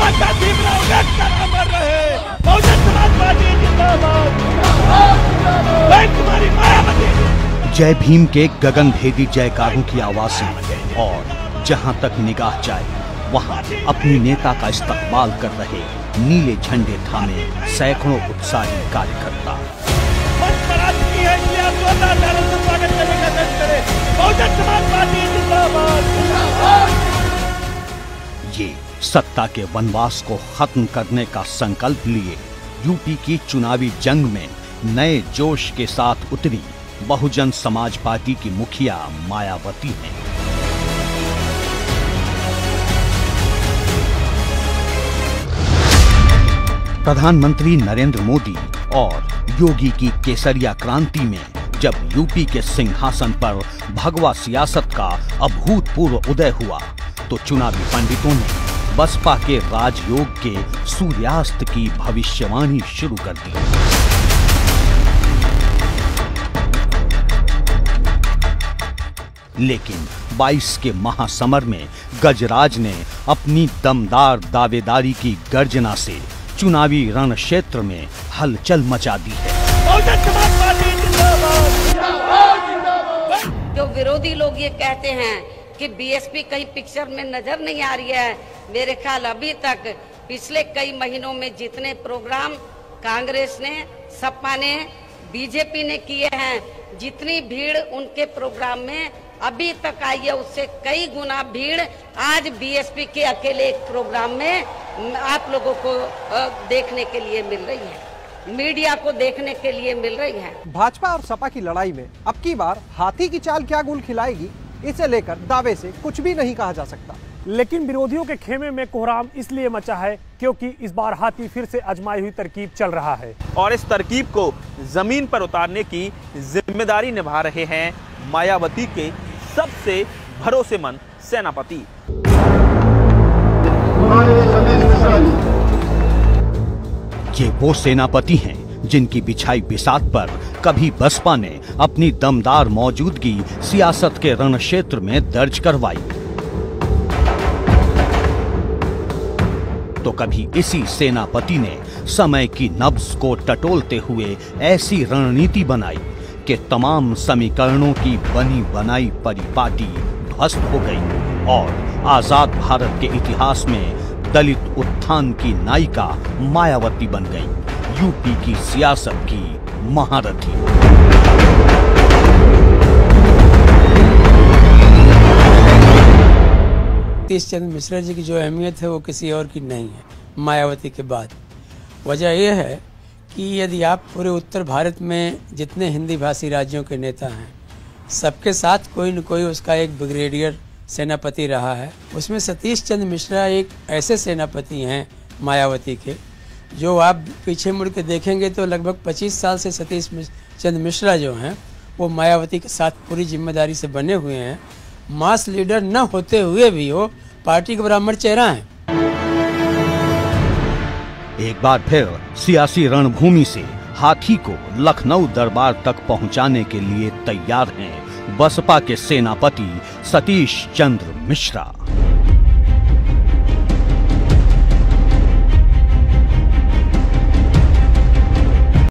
बाबा भीमराव अम्बेडकर अमर रहे। बहुजन समाज पार्टी जिंदाबाद। कुमारी मायावती। जय भीम के गगनभेदी जयकारों की आवाज़ें और जहां तक निगाह जाए वहां अपनी नेता का इस्तकबाल कर रहे नीले झंडे थामे सैकड़ों उत्साही कार्यकर्ता। ये सत्ता के वनवास को खत्म करने का संकल्प लिए यूपी की चुनावी जंग में नए जोश के साथ उतरी बहुजन समाज पार्टी की मुखिया मायावती हैं। प्रधानमंत्री नरेंद्र मोदी और योगी की केसरिया क्रांति में जब यूपी के सिंहासन पर भगवा सियासत का अभूतपूर्व उदय हुआ तो चुनावी पंडितों ने बसपा के राजयोग के सूर्यास्त की भविष्यवाणी शुरू कर दी। लेकिन 22 के महासमर में गजराज ने अपनी दमदार दावेदारी की गर्जना से चुनावी रण क्षेत्र में हलचल मचा दी है। जो विरोधी लोग ये कहते हैं कि बीएसपी कहीं पिक्चर में नजर नहीं आ रही है, मेरे ख्याल अभी तक पिछले कई महीनों में जितने प्रोग्राम कांग्रेस ने, सपा ने, बीजेपी ने किए हैं, जितनी भीड़ उनके प्रोग्राम में अभी तक आई है उससे कई गुना भीड़ आज बीएसपी के अकेले एक प्रोग्राम में आप लोगों को देखने के लिए मिल रही है, मीडिया को देखने के लिए मिल रही है। भाजपा और सपा की लड़ाई में अब की बार हाथी की चाल क्या गुल खिलाएगी, इसे लेकर दावे से कुछ भी नहीं कहा जा सकता। लेकिन विरोधियों के खेमे में कोहराम इसलिए मचा है क्योंकि इस बार हाथी फिर से आजमाई हुई तरकीब चल रहा है और इस तरकीब को जमीन पर उतारने की जिम्मेदारी निभा रहे हैं मायावती के सबसे भरोसेमंद सेनापति। ये वो सेनापति हैं जिनकी बिछाई बिसात पर कभी बसपा ने अपनी दमदार मौजूदगी सियासत के रण क्षेत्र में दर्ज करवाई तो कभी इसी सेनापति ने समय की नब्ज को टटोलते हुए ऐसी रणनीति बनाई कि तमाम समीकरणों की बनी बनाई परिपाटी ध्वस्त हो गई और आजाद भारत के इतिहास में दलित उत्थान की नायिका मायावती बन गई, यूपी की सियासत की महारथी। सतीश चंद्र मिश्रा जी की जो अहमियत है वो किसी और की नहीं है मायावती के बाद। वजह यह है कि यदि आप पूरे उत्तर भारत में जितने हिंदी भाषी राज्यों के नेता हैं सबके साथ कोई न कोई उसका एक ब्रिगेडियर सेनापति रहा है, उसमें सतीश चंद्र मिश्रा एक ऐसे सेनापति हैं मायावती के जो आप पीछे मुड़ के देखेंगे तो लगभग 25 साल से सतीश चंद्र मिश्रा जो हैं वो मायावती के साथ पूरी जिम्मेदारी से बने हुए हैं। मास लीडर न होते हुए भी वो पार्टी का ब्राह्मण चेहरा है। एक बार फिर सियासी रणभूमि से हाथी को लखनऊ दरबार तक पहुंचाने के लिए तैयार हैं बसपा के सेनापति सतीश चंद्र मिश्रा।